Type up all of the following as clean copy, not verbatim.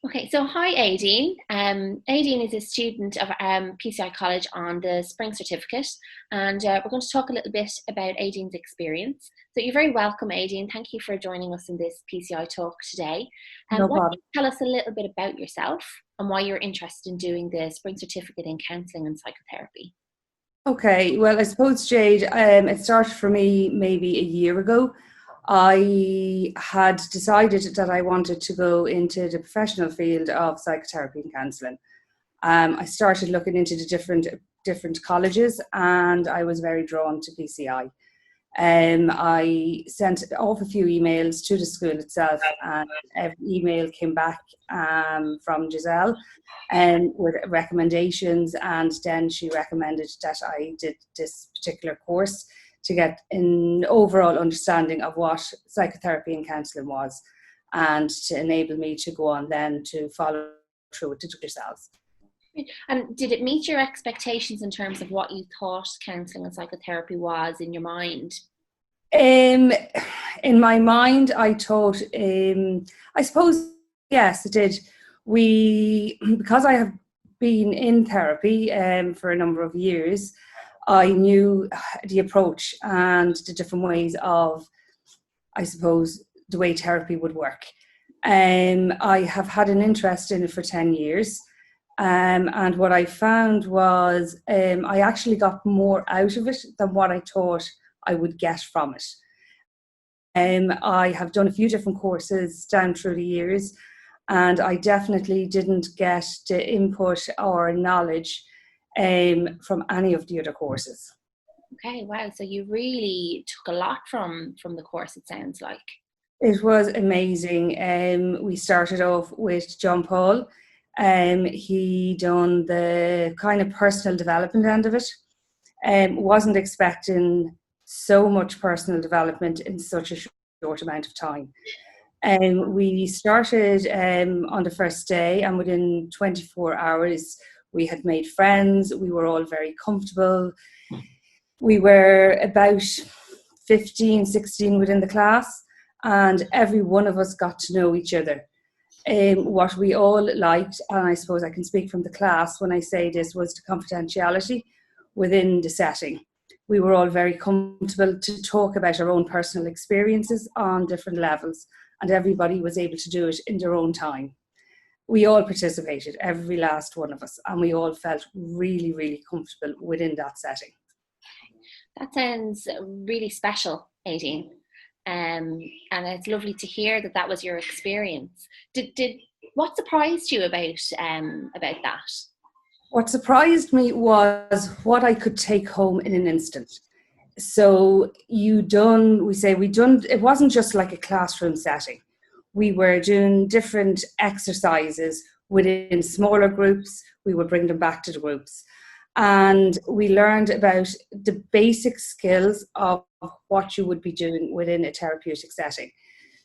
Okay, so hi Aideen. Aideen is a student of PCI College on the Spring Certificate, and we're going to talk a little bit about Aideen's experience. So you're very welcome, Aideen. Thank you for joining us in this PCI talk today. No Why don't problem. you tell us a little bit about yourself and why you're interested in doing the Spring Certificate in Counselling and Psychotherapy? Okay, well, I suppose, Jade, it started for me maybe a year ago. I had decided that I wanted to go into the professional field of psychotherapy and counselling. I started looking into the different colleges, and I was very drawn to PCI. I sent off a few emails to the school itself, and every email came back from Giselle with recommendations. And then she recommended that I did this particular course to get an overall understanding of what psychotherapy and counselling was, and to enable me to go on then to follow through with it yourselves. And did it meet your expectations in terms of what you thought counselling and psychotherapy was in your mind? Um, in my mind, I thought, I suppose, yes, it did. Because I have been in therapy for a number of years, I knew the approach and the different ways of, I suppose, the way therapy would work. I have had an interest in it for 10 years. And what I found was I actually got more out of it than what I thought I would get from it. I have done a few different courses down through the years, and I definitely didn't get the input or knowledge from any of the other courses. Okay, wow. So you really took a lot from the course, it sounds like. It was amazing. We started off with John Paul. He done the kind of personal development end of it. Wasn't expecting so much personal development in such a short amount of time. We started on the first day, and within 24 hours, we had made friends. We were all very comfortable. We were about 15, 16 within the class, and every one of us got to know each other. What we all liked, and I suppose I can speak from the class when I say this, was the confidentiality within the setting. We were all very comfortable to talk about our own personal experiences on different levels, and everybody was able to do it in their own time. We all participated, every last one of us, and we all felt really, really comfortable within that setting. That sounds really special, Aideen. And it's lovely to hear that that was your experience. Did what surprised you about that? What surprised me was what I could take home in an instant. So it wasn't just like a classroom setting. We were doing different exercises within smaller groups. We would bring them back to the groups. And we learned about the basic skills of what you would be doing within a therapeutic setting.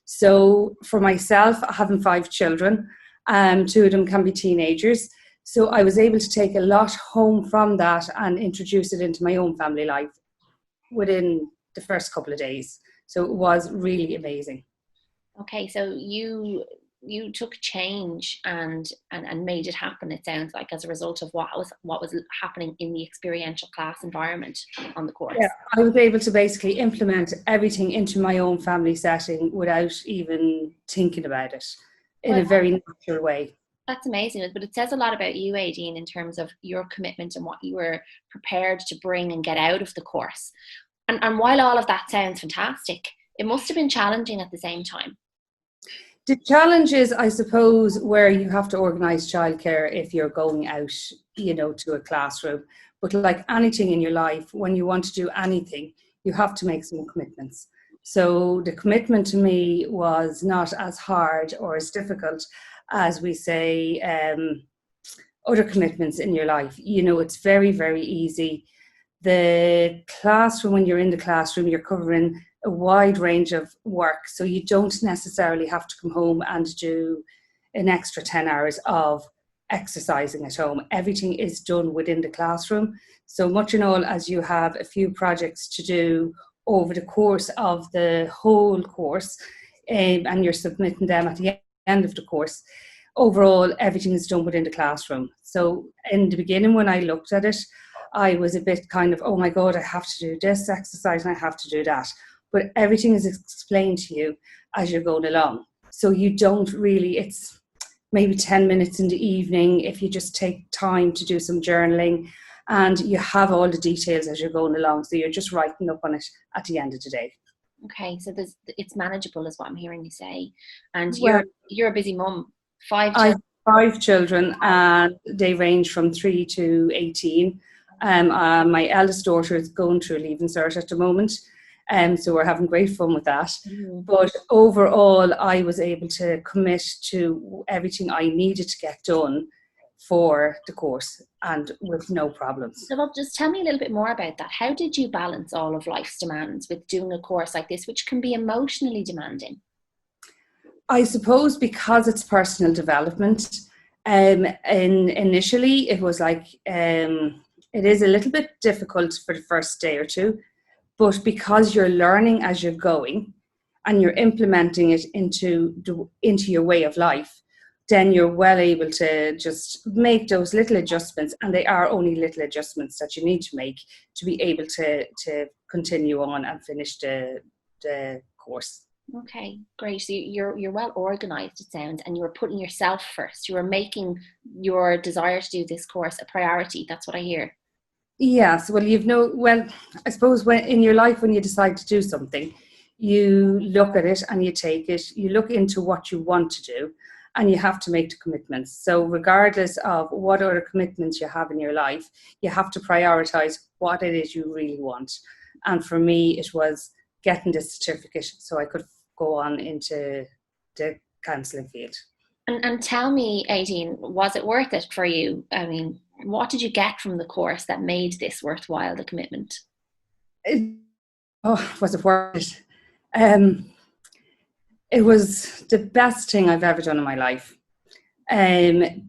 So for myself, having 5 children, 2 of them can be teenagers. So I was able to take a lot home from that and introduce it into my own family life within the first couple of days. So it was really amazing. Okay, so you took change and made it happen, it sounds like, as a result of what was happening in the experiential class environment on the course. Yeah, I was able to basically implement everything into my own family setting without even thinking about it in Well, a very natural way. that's amazing, but it says a lot about you, Aideen, in terms of your commitment and what you were prepared to bring and get out of the course. And while all of that sounds fantastic, it must have been challenging at the same time. The challenge is, I suppose, where you have to organise childcare if you're going out, to a classroom. But like anything in your life, when you want to do anything, you have to make some commitments. So the commitment to me was not as hard or as difficult as we say other commitments in your life. It's very, very easy. The classroom, when you're in the classroom, you're covering a wide range of work. So you don't necessarily have to come home and do an extra 10 hours of exercising at home. Everything is done within the classroom. So much in all, as you have a few projects to do over the course of the whole course, and you're submitting them at the end of the course, overall, everything is done within the classroom. So in the beginning, when I looked at it, I was a bit kind of, oh my God, I have to do this exercise and I have to do that. But everything is explained to you as you're going along. So you don't really, it's maybe 10 minutes in the evening if you just take time to do some journaling, and you have all the details as you're going along. So you're just writing up on it at the end of the day. Okay, so it's manageable is what I'm hearing you say. And Well, you're a busy mum. 5 I have children. 5 children, and they range from 3 to 18. My eldest daughter is going through Leaving Cert at the moment, so we're having great fun with that. Mhm. But overall, I was able to commit to everything I needed to get done for the course, and with no problems. So well, just tell me a little bit more about that. How did you balance all of life's demands with doing a course like this, which can be emotionally demanding? I suppose because it's personal development, and initially it was like, it is a little bit difficult for the first day or two, but because you're learning as you're going and you're implementing it into your way of life, then you're well able to just make those little adjustments, and they are only little adjustments that you need to make to be able to continue on and finish the course. Okay, great. So you're well organized, it sounds, and you were putting yourself first. You were making your desire to do this course a priority. That's what I hear. Yes, well, I suppose when in your life, when you decide to do something, you look at it and you take it, you look into what you want to do, and you have to make the commitments. So regardless of what other commitments you have in your life, you have to prioritize what it is you really want. And for me, it was getting this certificate so I could go on into the counselling field. And tell me, Aideen, was it worth it for you? I mean, what did you get from the course that made this worthwhile, the commitment? Was it worth it? It was the best thing I've ever done in my life.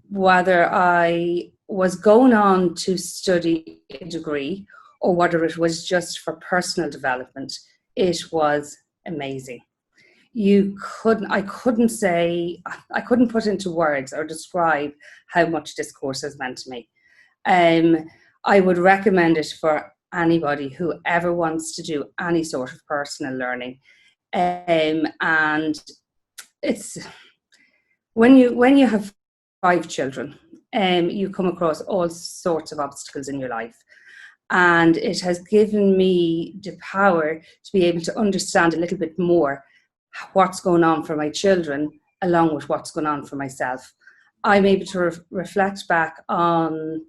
Whether I was going on to study a degree or whether it was just for personal development, it was amazing. I couldn't put into words or describe how much this course has meant to me. I would recommend it for anybody who ever wants to do any sort of personal learning. And it's when you have 5 children, you come across all sorts of obstacles in your life. And it has given me the power to be able to understand a little bit more what's going on for my children along with what's going on for myself. I'm able to reflect back on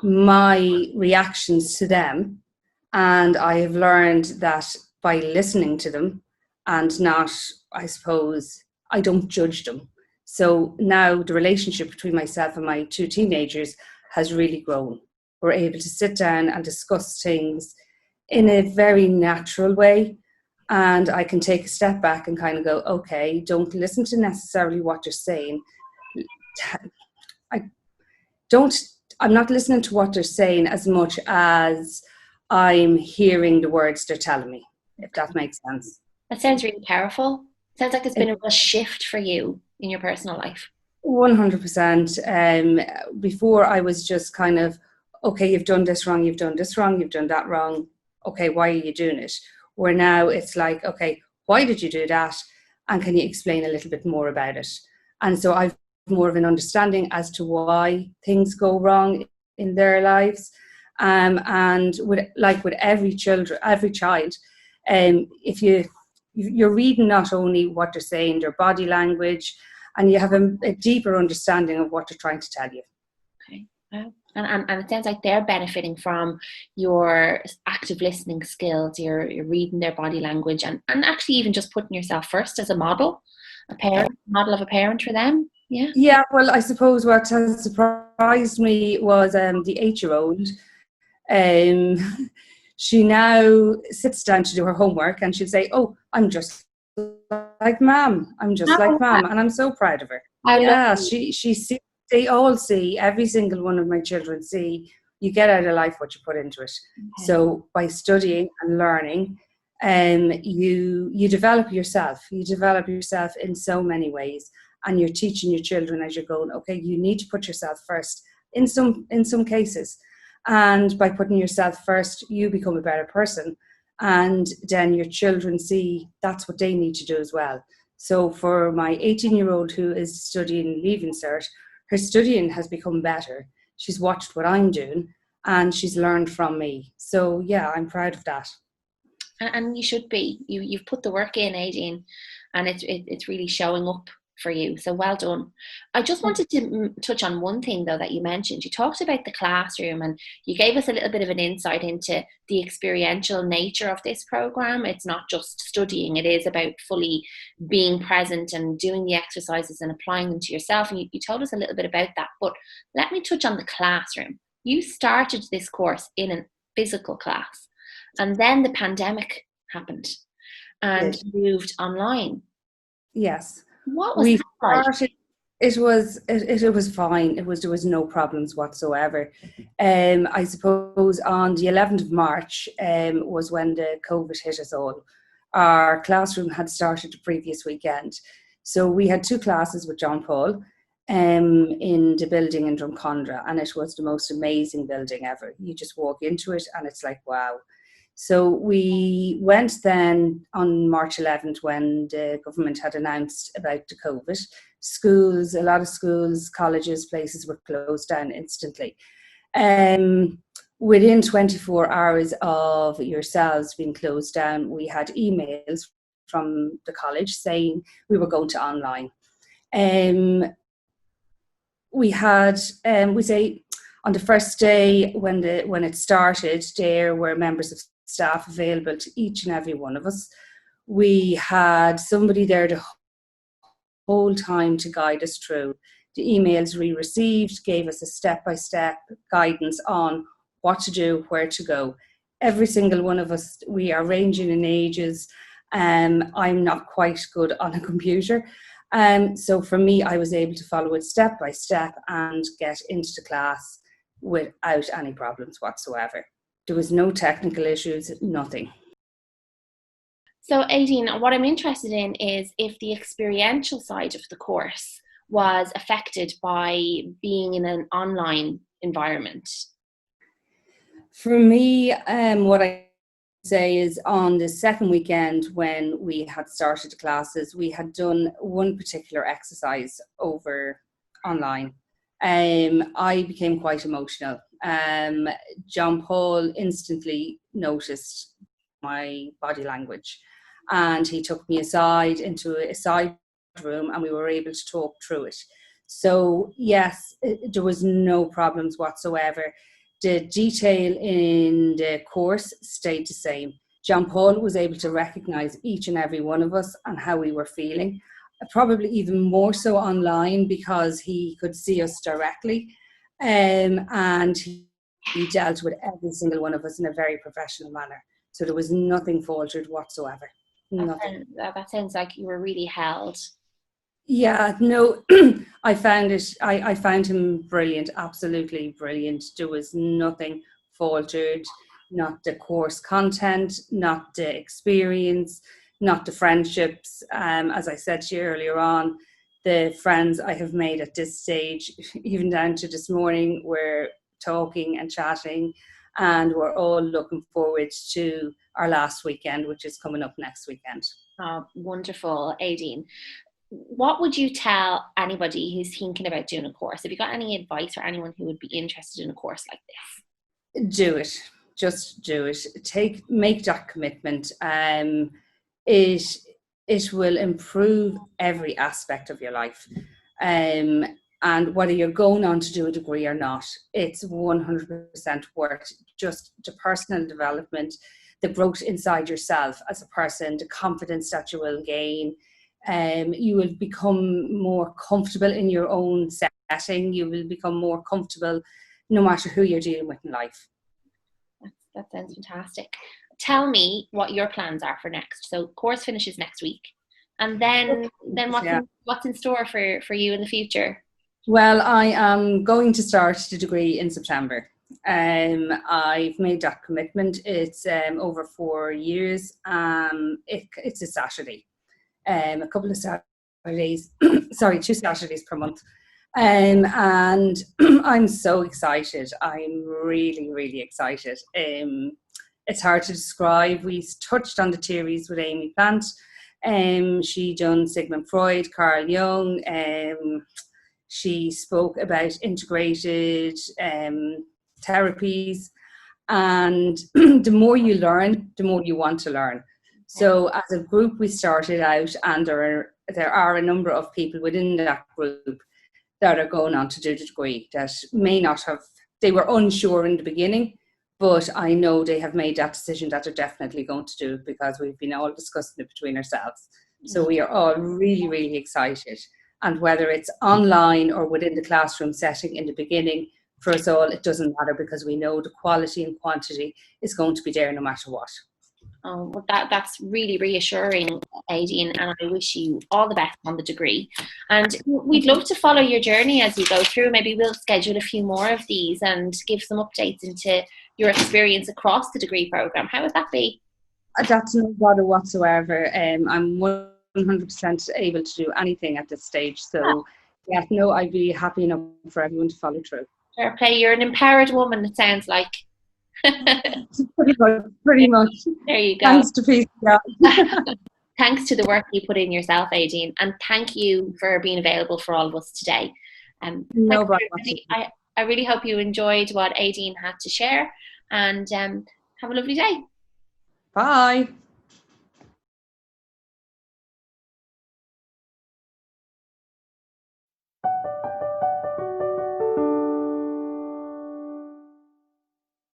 my reactions to them, and I have learned that by listening to them and not, I suppose, I don't judge them. So now the relationship between myself and my 2 teenagers has really grown. We're able to sit down and discuss things in a very natural way. And I can take a step back and kind of go, okay, don't listen to necessarily what they're saying. I'm not listening to what they're saying as much as I'm hearing the words they're telling me, if that makes sense. That sounds really powerful. Sounds like it's been a real shift for you in your personal life. 100%. Before I was just kind of, okay, you've done this wrong, you've done this wrong, you've done that wrong. Okay, why are you doing it? Where now it's like, okay, why did you do that? And can you explain a little bit more about it? And so I've more of an understanding as to why things go wrong in their lives. And with every child, if you're reading not only what they're saying, their body language, and you have a deeper understanding of what they're trying to tell you. Okay. Wow. And it sounds like they're benefiting from your active listening skills, you're reading their body language, and actually even just putting yourself first as a model of a parent for them. Yeah. Yeah, well, I suppose what has surprised me was the 8-year-old. She now sits down to do her homework and she'll say, oh, I'm just like mom. I'm just like mom. And I'm so proud of her. She sees, they all see, every single one of my children see, you get out of life what you put into it. Okay. So by studying and learning, you develop yourself. You develop yourself in so many ways. and you're teaching your children as you're going, okay, you need to put yourself first in some cases. And by putting yourself first, you become a better person. And then your children see that's what they need to do as well. So for my 18-year-old who is studying Leaving Cert, her studying has become better. She's watched what I'm doing and she's learned from me. So yeah, I'm proud of that. And you should be. You've put the work in, Aideen, and it's really showing up for you. So well done. I just wanted to touch on one thing though that you mentioned. You talked about the classroom, and you gave us a little bit of an insight into the experiential nature of this program. It's not just studying; it is about fully being present and doing the exercises and applying them to yourself. And you told us a little bit about that. But let me touch on the classroom. You started this course in a physical class. And then the pandemic happened and moved online. Yes. What was that like? It was fine. There was no problems whatsoever. I suppose on the 11th of March was when the COVID hit us all. Our classroom had started the previous weekend. So we had 2 classes with John Paul in the building in Drumcondra, and it was the most amazing building ever. You just walk into it and it's like, wow. So we went then on March 11th when the government had announced about the COVID. Schools, a lot of schools, colleges, places were closed down instantly. Within 24 hours of yourselves being closed down, we had emails from the college saying we were going to online. We had, we say, on the first day when it started, there were members of staff available to each and every one of us. We had somebody there the whole time to guide us through. The emails we received gave us a step-by-step guidance on what to do, where to go. Every single one of us, we are ranging in ages. I'm not quite good on a computer. So for me, I was able to follow it step by step and get into the class without any problems whatsoever. There was no technical issues, nothing. So Aideen, what I'm interested in is if the experiential side of the course was affected by being in an online environment. For me, what I say is on the second weekend when we had started the classes, we had done one particular exercise over online. I became quite emotional. John Paul instantly noticed my body language and he took me aside into a side room and we were able to talk through it. So yes, there was no problems whatsoever. The detail in the course stayed the same. John Paul was able to recognise each and every one of us and how we were feeling, probably even more so online because he could see us directly, and he dealt with every single one of us in a very professional manner. So there was nothing faltered whatsoever. Nothing. That sounds like you were really held. Yeah, no, I found him brilliant, absolutely brilliant. There was nothing faltered, not the course content, not the experience, not the friendships. As I said to you earlier on, the friends I have made at this stage, even down to this morning, we're talking and chatting, and we're all looking forward to our last weekend, which is coming up next weekend. Oh, wonderful, Aideen. What would you tell anybody who's thinking about doing a course? Have you got any advice for anyone who would be interested in a course like this? Do it. Just do it. Make that commitment. It will improve every aspect of your life. And whether you're going on to do a degree or not, it's 100% worth just the personal development, the growth inside yourself as a person, the confidence that you will gain. You will become more comfortable in your own setting. You will become more comfortable no matter who you're dealing with in life. That sounds fantastic. Tell me what your plans are for next. So course finishes next week. And then what's in store for you in the future? Well, I am going to start the degree in September. I've made that commitment. It's over 4 years. It's a Saturday. A couple of Saturdays Saturdays, sorry, 2 Saturdays per month. And I'm so excited. I'm really, really excited. It's hard to describe. We touched on the theories with Amy Plant. She done Sigmund Freud, Carl Jung. She spoke about integrated therapies. And the more you learn, the more you want to learn. So as a group, we started out, and there are a number of people within that group that are going on to do the degree that may not have, they were unsure in the beginning, but I know they have made that decision that they're definitely going to do it, because we've been all discussing it between ourselves. So we are all really, really excited. And whether it's online or within the classroom setting in the beginning, for us all, it doesn't matter, because we know the quality and quantity is going to be there no matter what. Oh, well, that's really reassuring, Aideen, and I wish you all the best on the degree. And we'd love to follow your journey as you go through. Maybe we'll schedule a few more of these and give some updates into your experience across the degree programme. How would that be? That's no bother whatsoever. I'm 100% able to do anything at this stage. So, yeah, no, I'd be happy enough for everyone to follow through. Fair play. You're an empowered woman, it sounds like. Pretty much. There you go. Thanks to PCI. Thanks to the work you put in yourself, Aideen, and thank you for being available for all of us today. No problem. I really hope you enjoyed what Aideen had to share, and have a lovely day. Bye.